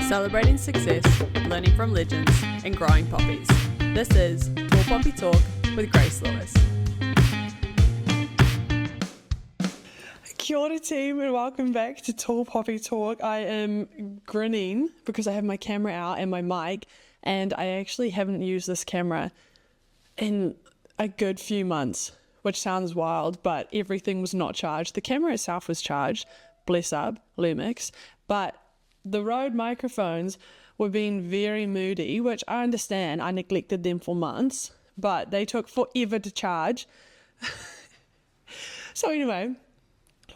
celebrating success, learning from legends, and growing poppies. This is Tall Poppy Talk with Grace Lewis. Kia ora team, and welcome back to Tall Poppy Talk. I am grinning because I have my camera out and my mic, and I actually haven't used this camera in a good few months, which sounds wild, but everything was not charged. The camera itself was charged, bless up, Lumix, but the Rode microphones were being very moody, which I understand. I neglected them for months, but they took forever to charge. So anyway,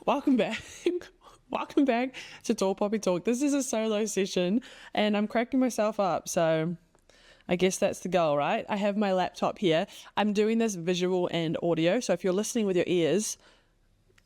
welcome back. Welcome back to Tall Poppy Talk. This is a solo session and I'm cracking myself up, so I guess that's the goal, right? I have my laptop here. I'm doing this visual and audio, so if you're listening with your ears,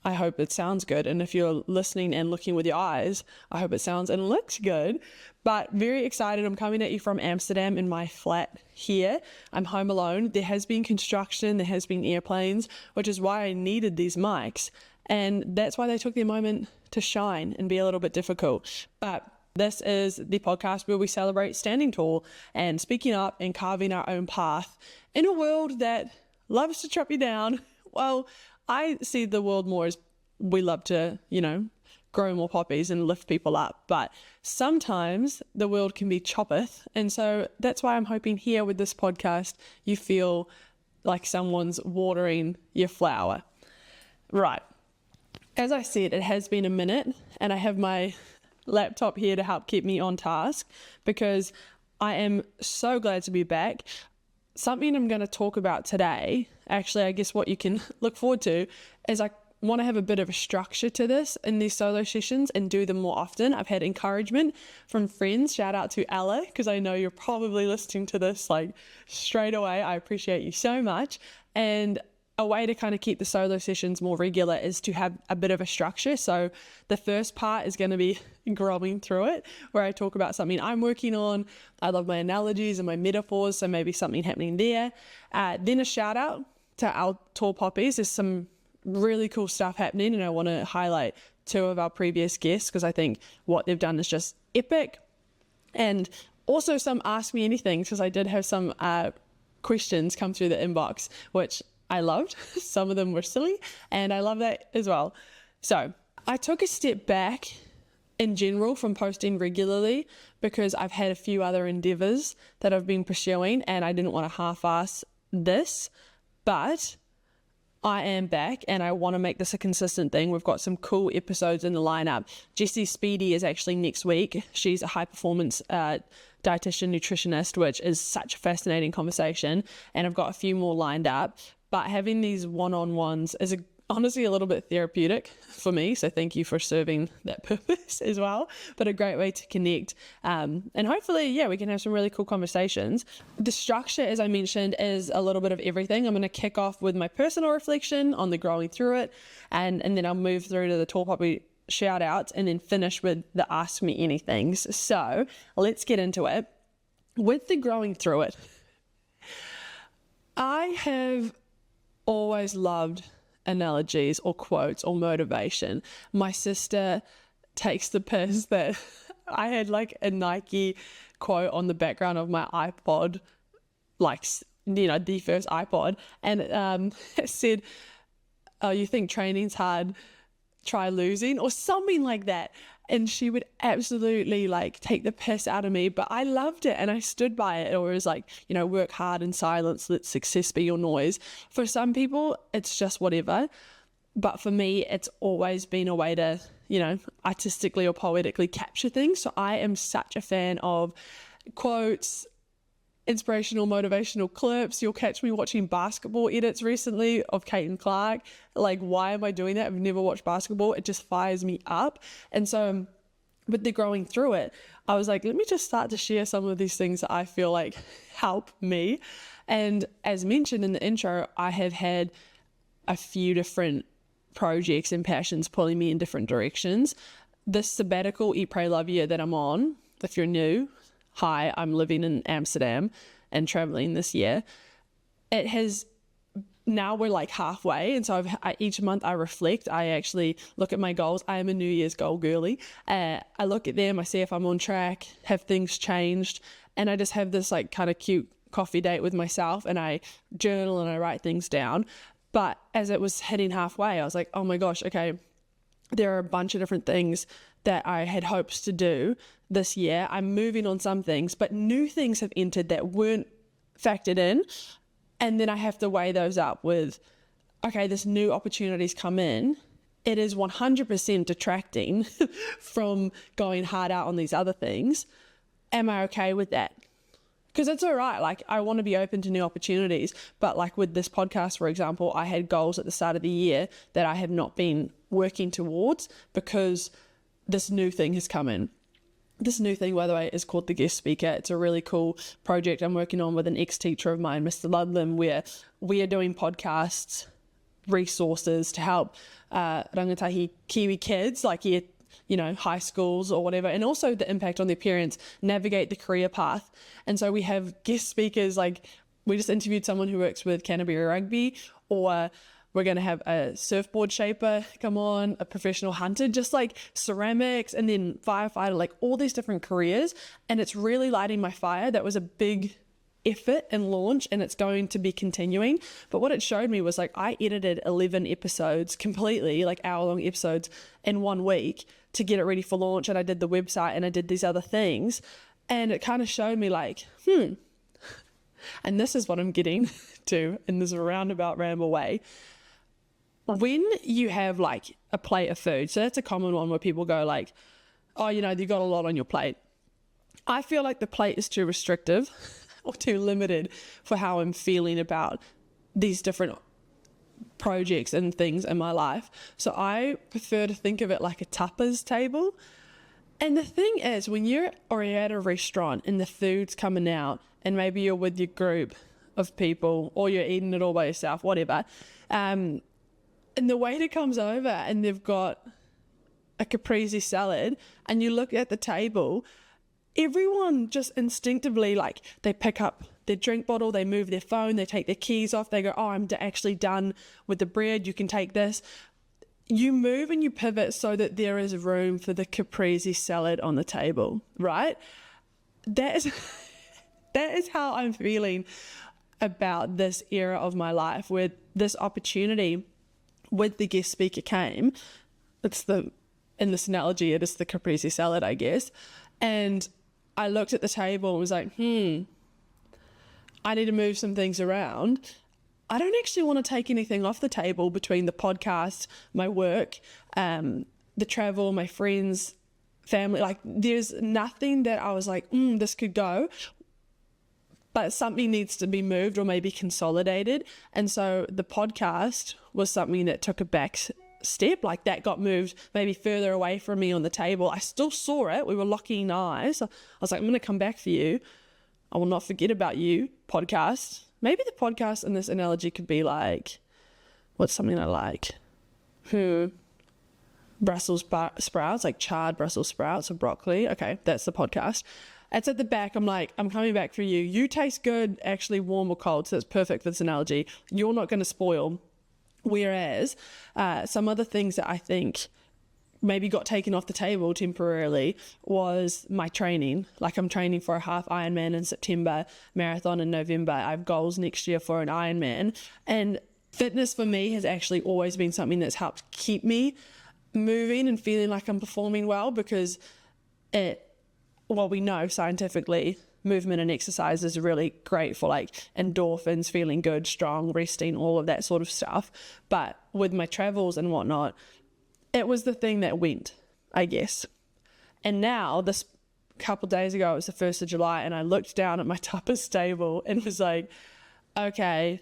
I hope it sounds good. And if you're listening and looking with your eyes, I hope it sounds and looks good. But very excited. I'm coming at you from Amsterdam in my flat here. I'm home alone. There has been construction. There has been airplanes, which is why I needed these mics. And that's why they took their moment to shine and be a little bit difficult. But this is the podcast where we celebrate standing tall and speaking up and carving our own path in a world that loves to trip you down. Well, I see the world more as we love to, grow more poppies and lift people up. But sometimes the world can be choppeth. And so that's why I'm hoping here with this podcast, you feel like someone's watering your flower. Right. As I said, it has been a minute and I have my laptop here to help keep me on task because I am so glad to be back. Something I'm going to talk about today, actually, I guess what you can look forward to is I want to have a bit of a structure to this in these solo sessions and do them more often. I've had encouragement from friends. Shout out to Ella, because I know you're probably listening to this like straight away. I appreciate you so much. And a way to kind of keep the solo sessions more regular is to have a bit of a structure. So the first part is going to be growing through it, where I talk about something I'm working on. I love my analogies and my metaphors, so maybe something happening there. Then a shout out to our tall poppies. There's some really cool stuff happening, and I want to highlight two of our previous guests because I think what they've done is just epic. And also some Ask Me Anything, because I did have some questions come through the inbox, which I loved. Some of them were silly, and I love that as well. So I took a step back in general from posting regularly because I've had a few other endeavors that I've been pursuing, and I didn't want to half-ass this, but I am back and I want to make this a consistent thing. We've got some cool episodes in the lineup. Jessie Speedy is actually next week. She's a high-performance dietitian, nutritionist, which is such a fascinating conversation, and I've got a few more lined up. But having these one-on-ones is honestly a little bit therapeutic for me. So thank you for serving that purpose as well. But a great way to connect. And hopefully, we can have some really cool conversations. The structure, as I mentioned, is a little bit of everything. I'm going to kick off with my personal reflection on the growing through it. And then I'll move through to the Tall Poppy Shoutouts and then finish with the Ask Me Anythings. So let's get into it. With the growing through it, I have always loved analogies or quotes or motivation. My sister takes the piss that I had like a Nike quote on the background of my iPod, the first iPod, and it said, "Oh, you think training's hard? Try losing," or something like that. And she would absolutely take the piss out of me, but I loved it and I stood by it. Or it was work hard in silence, let success be your noise. For some people, it's just whatever. But for me, it's always been a way to, artistically or poetically capture things. So I am such a fan of quotes, inspirational, motivational clips. You'll catch me watching basketball edits recently of Kate and Clark. Why am I doing that? I've never watched basketball. It just fires me up. And so with the growing through it, I was like, let me just start to share some of these things that I feel like help me. And as mentioned in the intro, I have had a few different projects and passions pulling me in different directions. This sabbatical Eat, Pray, Love year that I'm on, if you're new, hi, I'm living in Amsterdam and traveling this year. It has now we're like halfway, and so each month I reflect. I actually look at my goals. I am a New Year's goal girly. I look at them, I see if I'm on track, have things changed, and I just have this like kind of cute coffee date with myself, and I journal and I write things down. But as it was hitting halfway, I was like, oh my gosh, okay, there are a bunch of different things that I had hopes to do this year. I'm moving on some things, but new things have entered that weren't factored in. And then I have to weigh those up with, okay, this new opportunities come in. It is 100% detracting from going hard out on these other things. Am I okay with that? Because it's all right. Like, I want to be open to new opportunities. But like with this podcast, for example, I had goals at the start of the year that I have not been working towards because this new thing has come in. This new thing, by the way, is called The Guest Speaker. It's a really cool project I'm working on with an ex-teacher of mine, Mr. Ludlam, where we are doing podcasts, resources to help rangatahi Kiwi kids, like high schools or whatever, and also the impact on their parents navigate the career path. And so we have guest speakers, like we just interviewed someone who works with Canterbury Rugby, or we're going to have a surfboard shaper come on, a professional hunter, just like ceramics, and then firefighter, like all these different careers. And it's really lighting my fire. That was a big effort and launch, and it's going to be continuing. But what it showed me was like I edited 11 episodes completely, like hour-long episodes in 1 week to get it ready for launch. And I did the website and I did these other things. And it kind of showed me like, and this is what I'm getting to in this roundabout ramble way. When you have like a plate of food, so that's a common one where people go like, oh, you've got a lot on your plate. I feel like the plate is too restrictive or too limited for how I'm feeling about these different projects and things in my life. So I prefer to think of it like a tapas table. And the thing is, when you're at a restaurant and the food's coming out and maybe you're with your group of people or you're eating it all by yourself, whatever, and the waiter comes over and they've got a caprese salad and you look at the table, everyone just instinctively, like, they pick up their drink bottle, they move their phone, they take their keys off, they go, oh, I'm actually done with the bread, you can take this. You move and you pivot so that there is room for the caprese salad on the table, right? That is how I'm feeling about this era of my life, where this opportunity with the guest speaker came. In this analogy, it is the caprese salad, I guess. And I looked at the table and was like, I need to move some things around. I don't actually want to take anything off the table between the podcast, my work, the travel, my friends, family. Like, there's nothing that I was like, this could go, but something needs to be moved or maybe consolidated. And so the podcast was something that took a back step, like that got moved maybe further away from me on the table. I still saw it. We were locking eyes. I was like, I'm going to come back for you. I will not forget about you, podcast. Maybe the podcast in this analogy could be like, what's something I like? Brussels sprouts, like charred Brussels sprouts or broccoli. Okay, that's the podcast. It's at the back. I'm like, I'm coming back for you. You taste good, actually warm or cold. So that's perfect for this analogy. You're not going to spoil. Whereas some other things that I think maybe got taken off the table temporarily was my training. Like, I'm training for a half Ironman in September, marathon in November. I have goals next year for an Ironman. And fitness for me has actually always been something that's helped keep me moving and feeling like I'm performing well, because we know scientifically movement and exercise is really great for like endorphins, feeling good, strong, resting, all of that sort of stuff. But with my travels and whatnot, it was the thing that went, I guess. And now, this couple days ago, it was the 1st of July, and I looked down at my tapas table and was like, okay,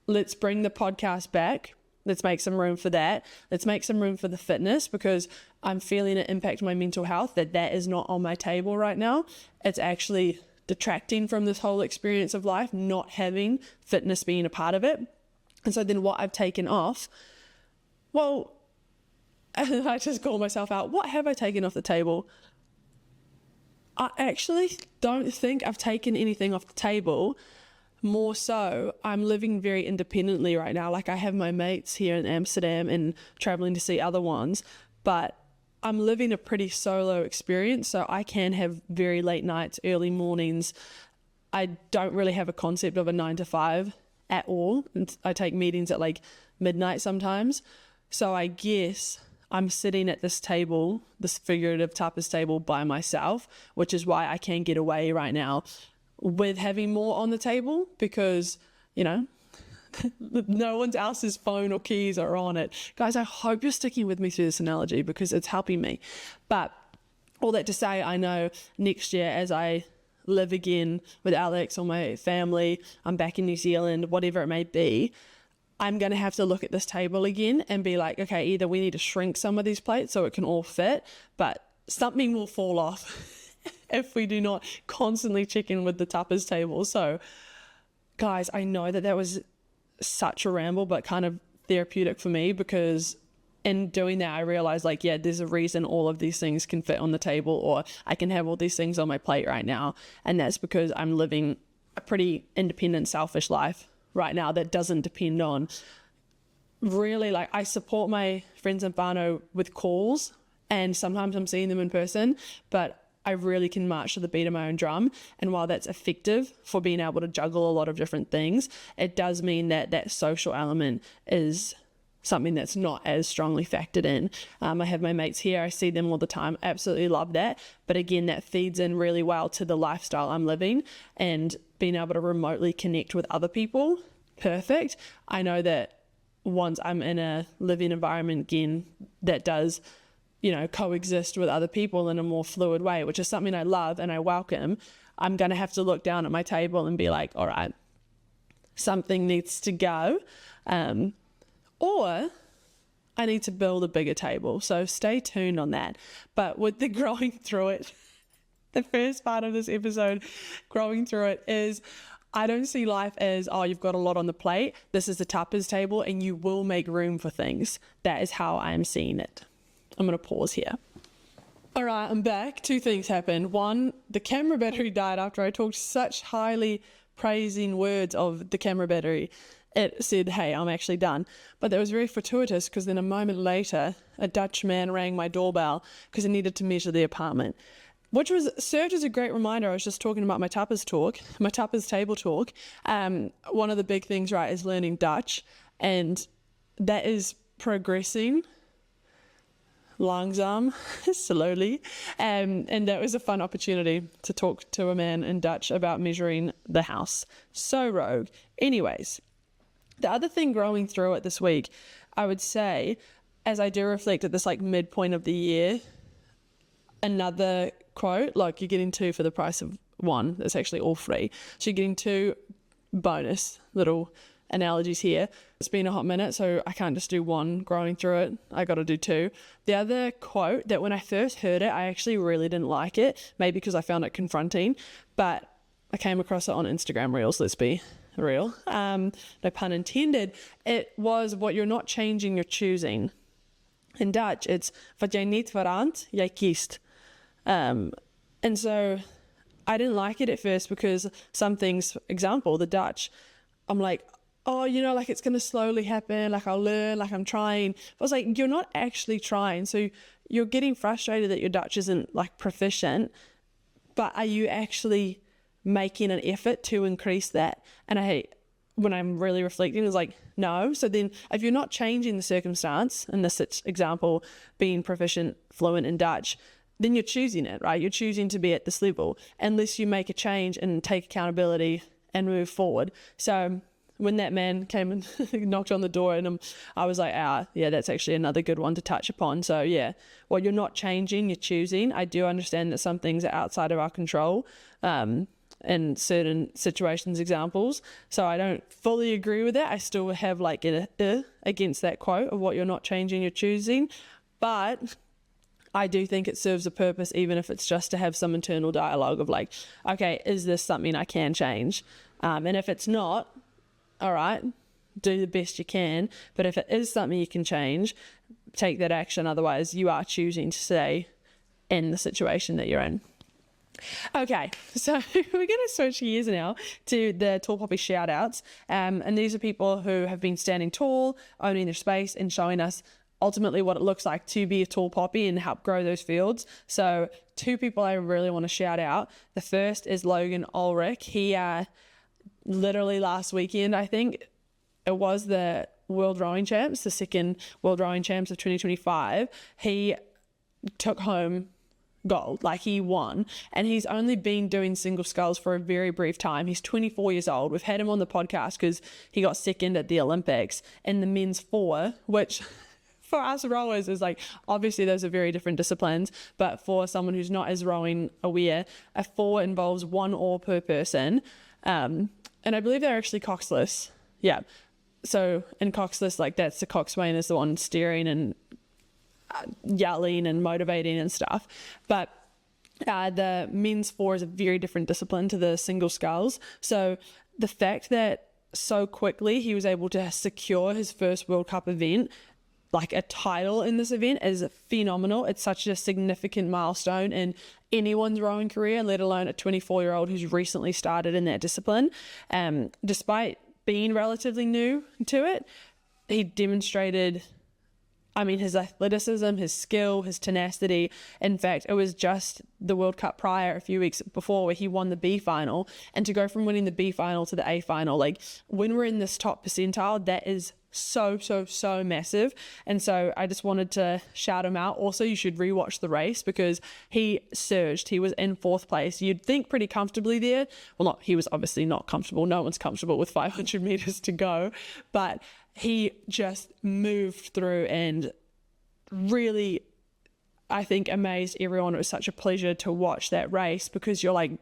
let's bring the podcast back. Let's make some room for that. Let's make some room for the fitness, because I'm feeling it impact my mental health, that is not on my table right now. It's actually detracting from this whole experience of life, not having fitness being a part of it. And so then what I've taken off, I just call myself out. What have I taken off the table? I actually don't think I've taken anything off the table, more so, I'm living very independently right now. Like I have my mates here in Amsterdam and traveling to see other ones, but I'm living a pretty solo experience. So I can have very late nights, early mornings. I don't really have a concept of a 9 to 5 at all. And I take meetings at like midnight sometimes. So I guess I'm sitting at this table, this figurative tapas table by myself, which is why I can get away right now with having more on the table because, you know, no one else's phone or keys are on it. Guys, I hope you're sticking with me through this analogy because it's helping me. But all that to say, I know next year as I live again with Alex or my family, I'm back in New Zealand, whatever it may be, I'm going to have to look at this table again and be like, okay, either we need to shrink some of these plates so it can all fit, but something will fall off if we do not constantly check in with the tapas table. So guys, I know that was such a ramble, but kind of therapeutic for me because in doing that, I realized like, yeah, there's a reason all of these things can fit on the table or I can have all these things on my plate right now. And that's because I'm living a pretty independent, selfish life right now that doesn't depend on really, like, I support my friends and whānau with calls and sometimes I'm seeing them in person, but I really can march to the beat of my own drum. And while that's effective for being able to juggle a lot of different things, it does mean that that social element is something that's not as strongly factored in. I have my mates here. I see them all the time. Absolutely love that. But again, that feeds in really well to the lifestyle I'm living and being able to remotely connect with other people. Perfect. I know that once I'm in a living environment again that does, you know, coexist with other people in a more fluid way, which is something I love and I welcome, I'm going to have to look down at my table and be like, all right, something needs to go. Or I need to build a bigger table. So stay tuned on that. But with the growing through it, the first part of this episode, growing through it, is I don't see life as, oh, you've got a lot on the plate. This is the tapas table and you will make room for things. That is how I'm seeing it. I'm going to pause here. All right, I'm back. Two things happened. One, the camera battery died after I talked such highly praising words of the camera battery. It said, hey, I'm actually done. But that was very fortuitous because then a moment later, a Dutch man rang my doorbell because he needed to measure the apartment, which served as a great reminder. I was just talking about my tapas table talk. One of the big things, right, is learning Dutch, and that is progressing langzaam, slowly, and that was a fun opportunity to talk to a man in Dutch about measuring the house. So rogue. Anyways, the other thing growing through it this week, I would say, as I do reflect at this like midpoint of the year, another quote, like you're getting 2 for the price of 1. That's actually all free. So you're getting 2 bonus little analogies here. It's been a hot minute, so I can't just do 1 growing through it. I got to do 2. The other quote that when I first heard it, I actually really didn't like it, maybe because I found it confronting, but I came across it on Instagram Reels, let's be real. No pun intended. It was, what you're not changing, you're choosing. In Dutch, it's wat jy niet verandert, jy kiest. And so I didn't like it at first because some things, example, the Dutch, I'm like, oh, you know, like it's going to slowly happen, like I'll learn, like I'm trying. I was like, you're not actually trying. So you're getting frustrated that your Dutch isn't like proficient, but are you actually making an effort to increase that? And when I'm really reflecting, it's like, no. So then if you're not changing the circumstance, in this example, being proficient, fluent in Dutch, then you're choosing it, right? You're choosing to be at this level unless you make a change and take accountability and move forward. So when that man came and knocked on the door, and I was like, yeah, that's actually another good one to touch upon. So yeah, well, you're not changing, you're choosing. I do understand that some things are outside of our control in certain situations, examples. So I don't fully agree with that. I still have like against that quote of what you're not changing, you're choosing. But I do think it serves a purpose, even if it's just to have some internal dialogue of like, okay, is this something I can change? And if it's not, all right, do the best you can. But if it is something you can change, take that action. Otherwise, you are choosing to stay in the situation that you're in. Okay, so we're going to switch gears now to the Tall Poppy Shoutouts. And these are people who have been standing tall, owning their space, and showing us ultimately what it looks like to be a tall poppy and help grow those fields. So 2 people I really want to shout out. The first is Logan Ulrich. He literally last weekend, I think it was the World Rowing Champs, the second World Rowing Champs of 2025. He took home gold, like he won, and he's only been doing single sculls for a very brief time. He's 24 years old. We've had him on the podcast because he got second at the Olympics in the men's 4, which for us rowers is like, obviously those are very different disciplines, but for someone who's not as rowing aware, a 4 involves 1 oar per person, and I believe they're actually coxless. Yeah, so in coxless, like that's the coxswain is the one steering and yelling and motivating and stuff, but the men's 4 is a very different discipline to the single sculls. So the fact that so quickly he was able to secure his first World Cup event, like a title in this event, is phenomenal. It's such a significant milestone in anyone's rowing career, let alone a 24-year-old who's recently started in that discipline. Despite being relatively new to it, he demonstrated, I mean, his athleticism, his skill, his tenacity. In fact, it was just the World Cup prior, a few weeks before, where he won the B final. And to go from winning the B final to the A final, like when we're in this top percentile, that is so massive. And so I just wanted to shout him out. Also, you should rewatch the race because he surged. He was in 4th place. You'd think pretty comfortably there. Well, not, he was obviously not comfortable. No one's comfortable with 500 meters to go, but he just moved through and really, I think, amazed everyone. It was such a pleasure to watch that race because you're like,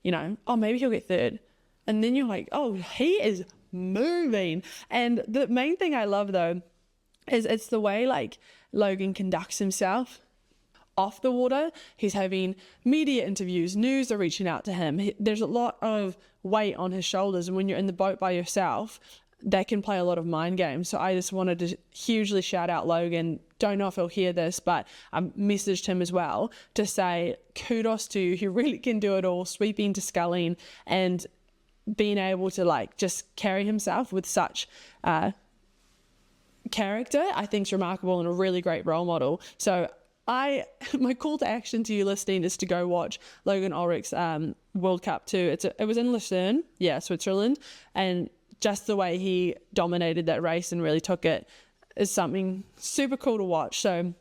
you know, oh, maybe he'll get 3rd. And then you're like, oh, he is moving. And the main thing I love though is it's the way like Logan conducts himself off the water. He's having media interviews, news are reaching out to him. There's a lot of weight on his shoulders, and when you're in the boat by yourself, that can play a lot of mind games. So I just wanted to hugely shout out Logan. Don't know if he'll hear this, but I messaged him as well to say kudos to you. He really can do it all, sweeping to sculling and being able to like just carry himself with such character, I think is remarkable and a really great role model. So my call to action to you listening is to go watch Logan Ulrich's World Cup 2. It was in Lucerne, Switzerland, and just the way he dominated that race and really took it is something super cool to watch. So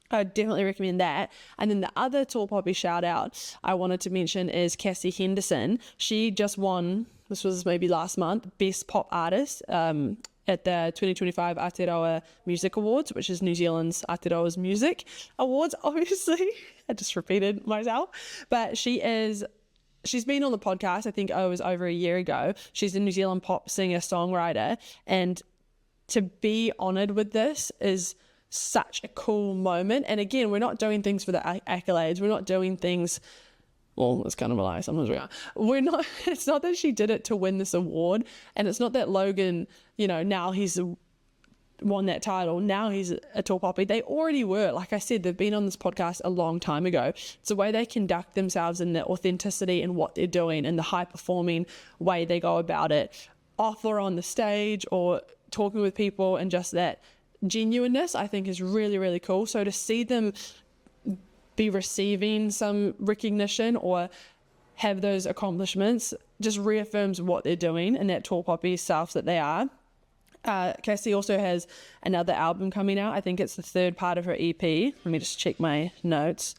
I definitely recommend that. And then the other Tall Poppy shout out I wanted to mention is Cassie Henderson. She just won, this was maybe last month, Best Pop Artist at the 2025 Aotearoa Music Awards, which is New Zealand's Aotearoa's Music Awards, obviously. I just repeated myself. But she's been on the podcast, I think it was over a year ago. She's a New Zealand pop singer-songwriter. And to be honoured with this is such a cool moment. And again, we're not doing things for the accolades. We're not doing things, well, it's kind of a lie, sometimes we are. We're not, it's not that she did it to win this award, and it's not that Logan, now he's won that title, now he's a tall poppy. They already were. Like I said, they've been on this podcast a long time ago. It's the way they conduct themselves and the authenticity in what they're doing and the high performing way they go about it, off or on the stage or talking with people, and just that genuineness I think is really, really cool. So to see them be receiving some recognition or have those accomplishments just reaffirms what they're doing and that tall poppy self that they are. Cassie also has another album coming out. I think it's the 3rd part of her EP. Let me just check my notes.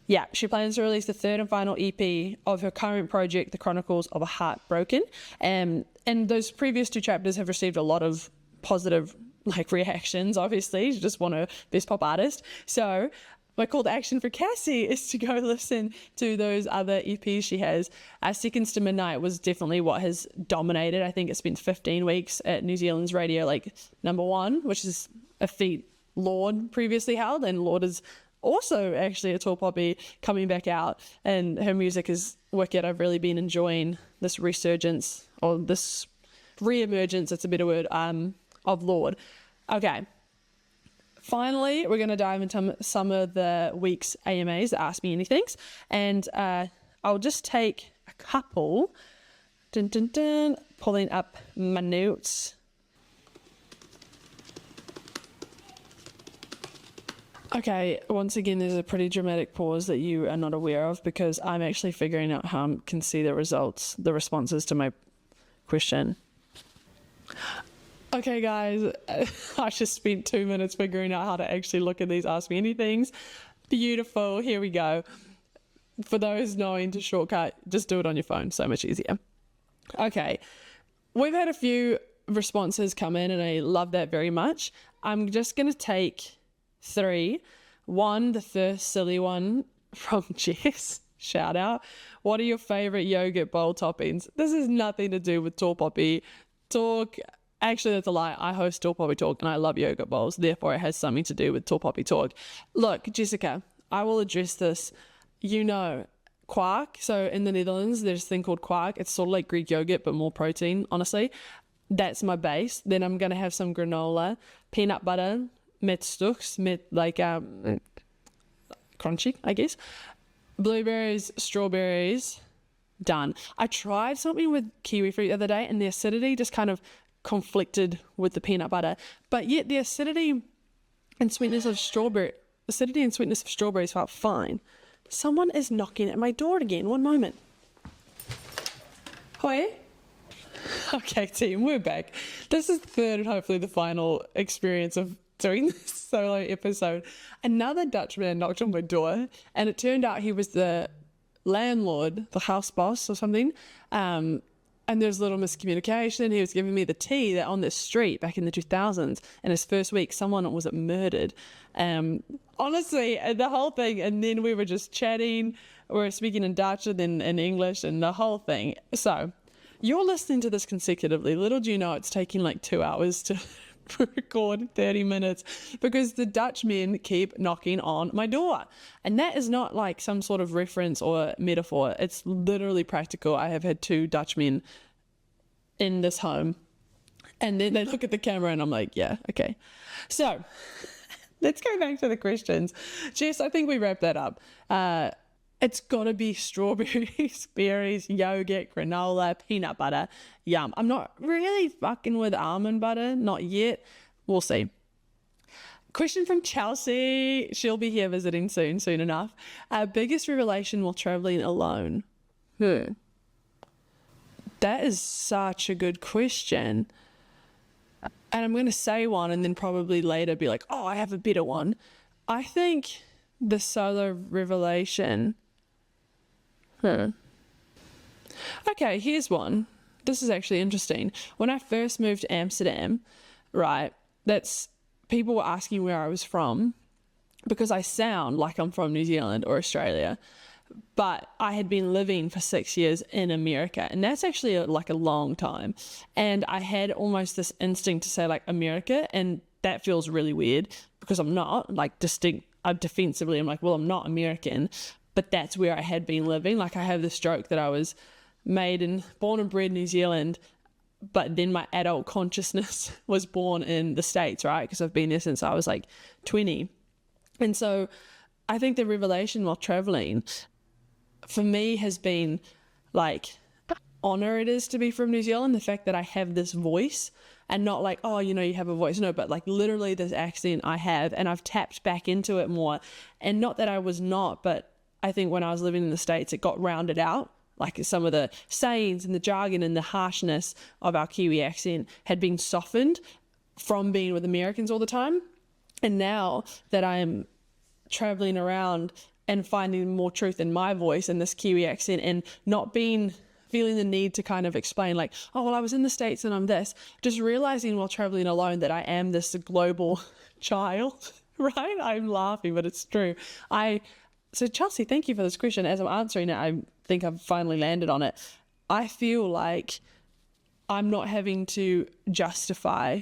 Yeah, she plans to release the 3rd and final EP of her current project, The Chronicles of a Heart Broken. And those previous 2 chapters have received a lot of positive reactions, obviously. She just won a Best Pop Artist. So my call to action for Cassie is to go listen to those other EPs she has. Seconds to Midnight was definitely what has dominated. I think it spent 15 weeks at New Zealand's radio, #1, which is a feat Lorde previously held. And Lorde is also actually a tall poppy coming back out, and her music is wicked. I've really been enjoying this resurgence, or this re-emergence, it's a better word, of Lorde. Okay. finally, we're going to dive into some of the week's AMAs, the Ask Me Anythings. And I'll just take a couple. Pulling up my notes. Okay, once again, there's a pretty dramatic pause that you are not aware of because I'm actually figuring out how I can see the responses to my question. Okay, guys, I just spent 2 minutes figuring out how to actually look at these Ask Me Anythings. Beautiful, here we go. For those knowing to shortcut, just do it on your phone, so much easier. Okay, we've had a few responses come in and I love that very much. I'm just going to take 3. One, the first silly one from Jess, shout out. What are your favorite yogurt bowl toppings? This has nothing to do with Tall Poppy Talk. Actually, that's a lie. I host Tall Poppy Talk and I love yogurt bowls. Therefore, it has something to do with Tall Poppy Talk. Look, Jessica, I will address this. You know, quark. So in the Netherlands, there's a thing called quark. It's sort of like Greek yogurt, but more protein, honestly. That's my base. Then I'm going to have some granola, peanut butter, met stuks, crunchy, I guess. Blueberries, strawberries, done. I tried something with kiwi fruit the other day and the acidity just kind of conflicted with the peanut butter. But yet the acidity and sweetness of strawberries felt fine. Someone is knocking at my door again. One moment. Hoi. Okay, team, we're back. This is the third and hopefully the final experience of doing this solo episode. Another Dutchman knocked on my door and it turned out he was the landlord, the house boss or something. And there's a little miscommunication. He was giving me the tea that on this street back in the 2000s. And his first week, someone was murdered. Honestly, the whole thing. And then we were just chatting. We were speaking in Dutch and then in English and the whole thing. So you're listening to this consecutively. Little do you know it's taking like 2 hours to record 30 minutes because the Dutchmen keep knocking on my door. And that is not like some sort of reference or metaphor. It's literally practical. I have had 2 Dutchmen in this home and then they look at the camera and I'm like, yeah, okay. So let's go back to the questions. Jess, I think we wrapped that up. It's got to be strawberries, berries, yogurt, granola, peanut butter. Yum. I'm not really fucking with almond butter. Not yet. We'll see. Question from Chelsea. She'll be here visiting soon enough. Biggest revelation while traveling alone? That is such a good question. And I'm going to say one and then probably later be like, oh, I have a better one. I think the solo revelation... Okay, here's one. This is actually interesting. When I first moved to Amsterdam, right, people were asking where I was from because I sound like I'm from New Zealand or Australia, but I had been living for 6 years in America, and that's actually like a long time. And I had almost this instinct to say like America, and that feels really weird because I'm not like defensively. I'm like, well, I'm not American. But that's where I had been living. Like I have the stroke that I was born and bred in New Zealand, but then my adult consciousness was born in the States, right? Because I've been there since I was like 20. And so I think the revelation while traveling for me has been like honor it is to be from New Zealand. The fact that I have this voice and not like, oh, you have a voice. No, but like literally this accent I have, and I've tapped back into it more. And not that I was not, but I think when I was living in the States, it got rounded out. Like some of the sayings and the jargon and the harshness of our Kiwi accent had been softened from being with Americans all the time. And now that I'm traveling around and finding more truth in my voice and this Kiwi accent and not feeling the need to kind of explain like, oh, well, I was in the States and I'm this, just realizing while traveling alone that I am this global child, right? I'm laughing, but it's true. So Chelsea, thank you for this question. As I'm answering it, I think I've finally landed on it. I feel like I'm not having to justify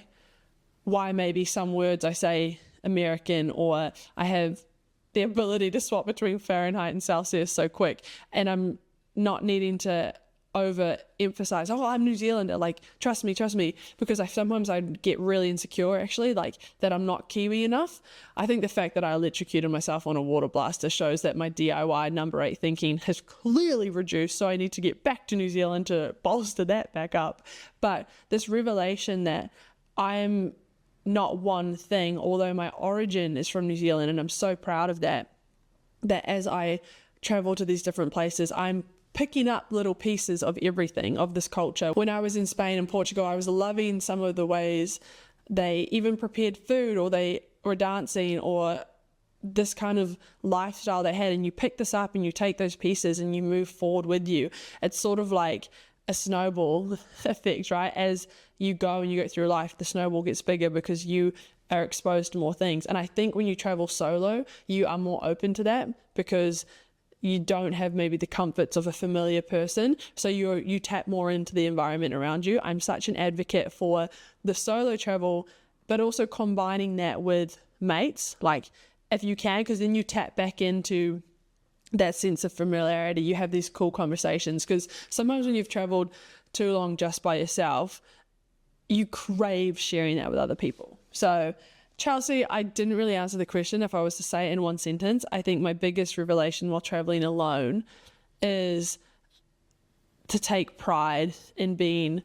why maybe some words I say American, or I have the ability to swap between Fahrenheit and Celsius so quick. And I'm not needing to overemphasize, oh, I'm New Zealander, like trust me, because sometimes I get really insecure actually, like that I'm not Kiwi enough. I think the fact that I electrocuted myself on a water blaster shows that my DIY number 8 thinking has clearly reduced, so I need to get back to New Zealand to bolster that back up. But this revelation that I'm not one thing, although my origin is from New Zealand, and I'm so proud of that as I travel to these different places, I'm picking up little pieces of everything, of this culture. When I was in Spain and Portugal, I was loving some of the ways they even prepared food, or they were dancing, or this kind of lifestyle they had. And you pick this up and you take those pieces and you move forward with you. It's sort of like a snowball effect, right? As you go and you go through life, the snowball gets bigger because you are exposed to more things. And I think when you travel solo, you are more open to that because you don't have maybe the comforts of a familiar person, so you tap more into the environment around you. I'm such an advocate for the solo travel, but also combining that with mates, like if you can, because then you tap back into that sense of familiarity. You have these cool conversations, because sometimes when you've traveled too long just by yourself, you crave sharing that with other people. So Chelsea, I didn't really answer the question. If I was to say it in one sentence, I think my biggest revelation while traveling alone is to take pride in being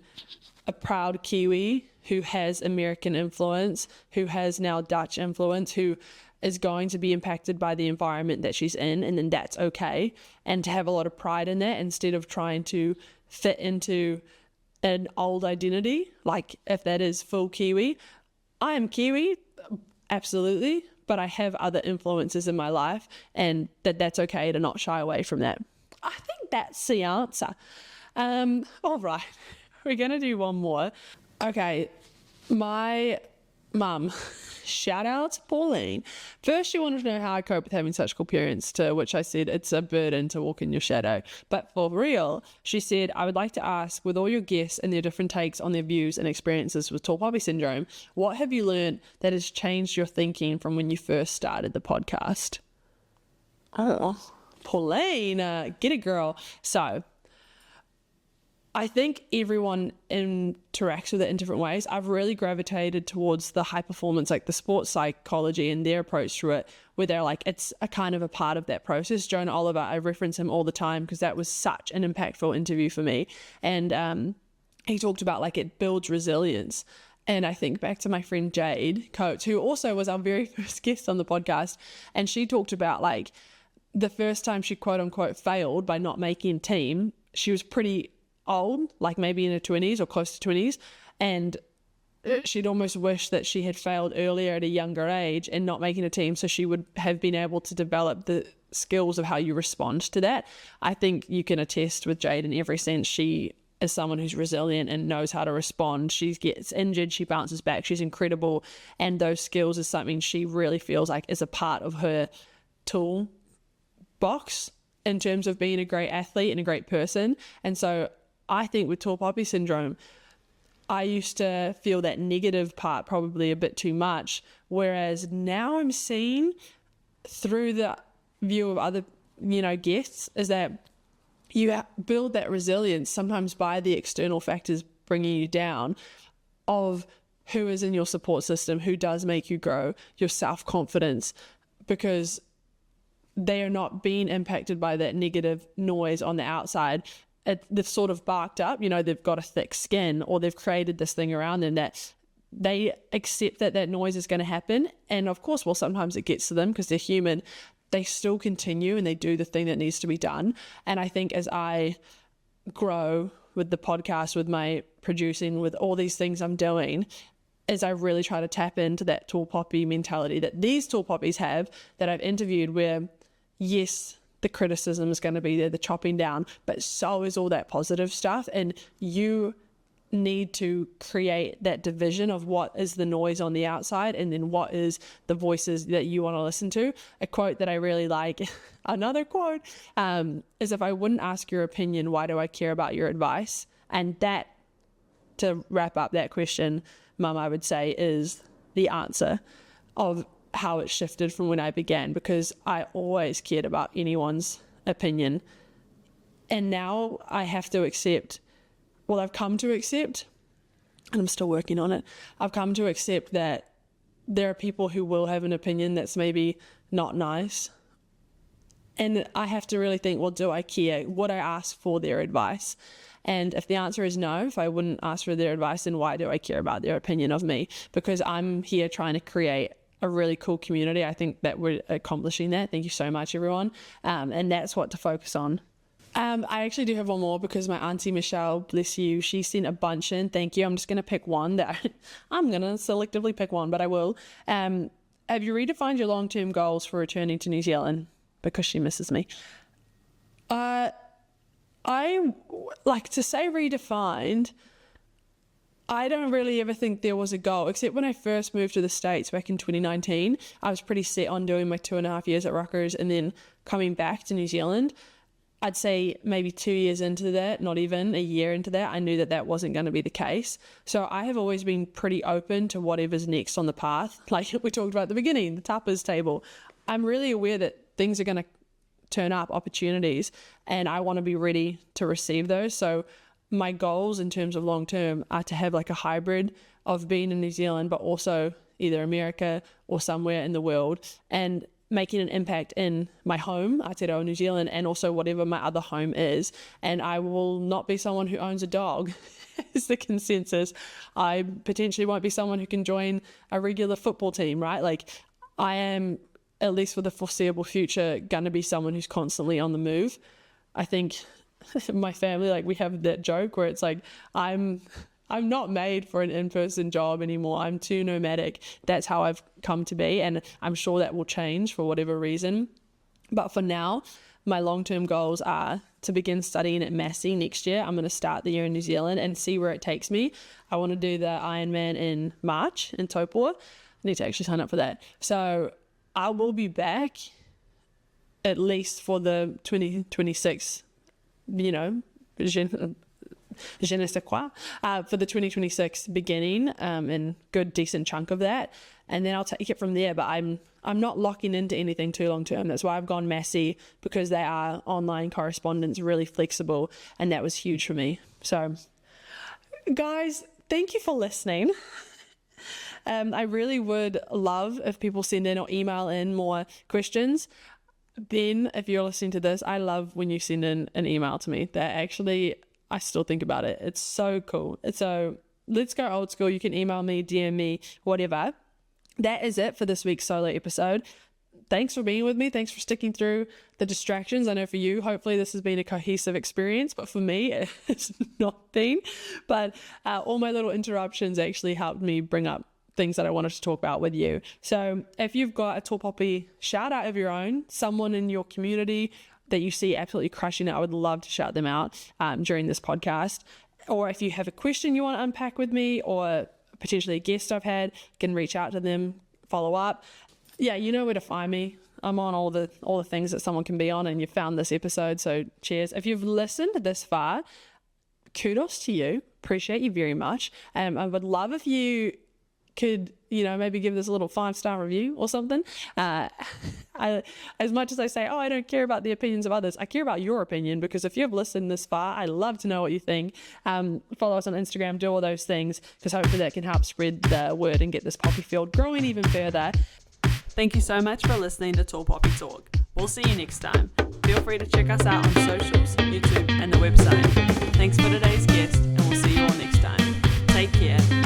a proud Kiwi who has American influence, who has now Dutch influence, who is going to be impacted by the environment that she's in, and then that's okay. And to have a lot of pride in that instead of trying to fit into an old identity, like if that is full Kiwi. I am Kiwi, absolutely, but I have other influences in my life, and that's okay to not shy away from that. I think that's the answer. All right, we're going to do one more. Okay, my mum, shout out to Pauline. First, she wanted to know how I cope with having such cool parents, to which I said it's a burden to walk in your shadow. But for real, she said, I would like to ask, with all your guests and their different takes on their views and experiences with Tall Poppy syndrome, what have you learned that has changed your thinking from when you first started the podcast? Oh, Pauline, get it, girl. So I think everyone interacts with it in different ways. I've really gravitated towards the high performance, like the sports psychology and their approach to it, where they're like, it's a kind of a part of that process. Jonah Oliver, I reference him all the time because that was such an impactful interview for me. And he talked about like it builds resilience. And I think back to my friend Jade Coates, who also was our very first guest on the podcast. And she talked about like the first time she quote unquote failed by not making a team, she was pretty old, like maybe in her 20s or close to 20s, and she'd almost wish that she had failed earlier at a younger age and not making a team, so she would have been able to develop the skills of how you respond to that. I think you can attest with Jade in every sense. She is someone who's resilient and knows how to respond. She gets injured, she bounces back, she's incredible, and those skills is something she really feels like is a part of her tool box in terms of being a great athlete and a great person. And so I think with Tall Poppy syndrome, I used to feel that negative part probably a bit too much, whereas now I'm seeing through the view of other, guests, is that you build that resilience sometimes by the external factors bringing you down, of who is in your support system, who does make you grow, your self-confidence, because they are not being impacted by that negative noise on the outside. They've sort of barked up, they've got a thick skin, or they've created this thing around them that they accept that noise is going to happen. And of course, well, sometimes it gets to them because they're human. They still continue and they do the thing that needs to be done. And I think as I grow with the podcast, with my producing, with all these things I'm doing, as I really try to tap into that tall poppy mentality that these tall poppies have that I've interviewed, where yes, the criticism is going to be there, the chopping down, but so is all that positive stuff. And you need to create that division of what is the noise on the outside and then what is the voices that you want to listen to. A quote that I really like, another quote, is, if I wouldn't ask your opinion, why do I care about your advice? And that, to wrap up that question, Mum, I would say is the answer of how it shifted from when I began, because I always cared about anyone's opinion, And now I have to accept, well, I've come to accept, and I'm still working on it, I've come to accept that there are people who will have an opinion that's maybe not nice. And I have to really think, well, do I care? Would I ask for their advice? And if the answer is no, if I wouldn't ask for their advice, then why do I care about their opinion of me? Because I'm here trying to create a really cool community. I think that we're accomplishing that. Thank you so much, everyone. And that's what to focus on. I actually do have one more because my auntie Michelle, bless you, she sent a bunch in. Thank you. I'm just going to pick one that I'm going to selectively pick one, but I will. Have you redefined your long-term goals for returning to New Zealand? Because she misses me. I like to say redefined. I don't really ever think there was a goal, except when I first moved to the States back in 2019. I was pretty set on doing my 2.5 years at Rutgers and then coming back to New Zealand. I'd say maybe 2 years into that, not even a year into that, I knew that that wasn't going to be the case. So I have always been pretty open to whatever's next on the path. Like we talked about at the beginning, the tapas table. I'm really aware that things are going to turn up, opportunities, and I want to be ready to receive those. So my goals in terms of long term are to have like a hybrid of being in New Zealand, but also either America or somewhere in the world, and making an impact in my home, Aotearoa, New Zealand, and also whatever my other home is. And I will not be someone who owns a dog, is the consensus. I potentially won't be someone who can join a regular football team, right? Like I am, at least for the foreseeable future, going to be someone who's constantly on the move. I think my family, like we have that joke where it's like, I'm not made for an in-person job anymore. I'm too nomadic. That's how I've come to be. And I'm sure that will change for whatever reason. But for now, my long-term goals are to begin studying at Massey next year. I'm going to start the year in New Zealand and see where it takes me. I want to do the Ironman in March in Taupo. I need to actually sign up for that. So I will be back at least for the 2026, je ne sais quoi, for the 2026 beginning, and good decent chunk of that, and then I'll take it from there. But I'm not locking into anything too long term. That's why I've gone Massey, because they are online correspondence, really flexible, and that was huge for me. So guys, thank you for listening. I really would love if people send in or email in more questions. Ben, if you're listening to this, I love when you send in an email to me. That actually, I still think about it. It's so cool. So let's go old school. You can email me, DM me, whatever. That is it for this week's solo episode. Thanks for being with me. Thanks for sticking through the distractions. I know for you, hopefully this has been a cohesive experience, but for me, it's not been. But all my little interruptions actually helped me bring up things that I wanted to talk about with you. So if you've got a Tall Poppy shout out of your own, someone in your community that you see absolutely crushing it, I would love to shout them out during this podcast. Or if you have a question you want to unpack with me, or potentially a guest I've had, can reach out to them, follow up. Yeah, you know where to find me. I'm on all the things that someone can be on, and you found this episode, so cheers. If you've listened this far, kudos to you. Appreciate you very much. I would love if you could, maybe give this a little 5-star review or something. As much as I say, I don't care about the opinions of others, I care about your opinion, because if you've listened this far, I love to know what you think. Follow us on Instagram, do all those things, because hopefully that can help spread the word and get this poppy field growing even further. Thank you so much for listening to Tall Poppy Talk. We'll see you next time. Feel free to check us out on socials, YouTube, and the website. Thanks for today's guest, and we'll see you all next time. Take care.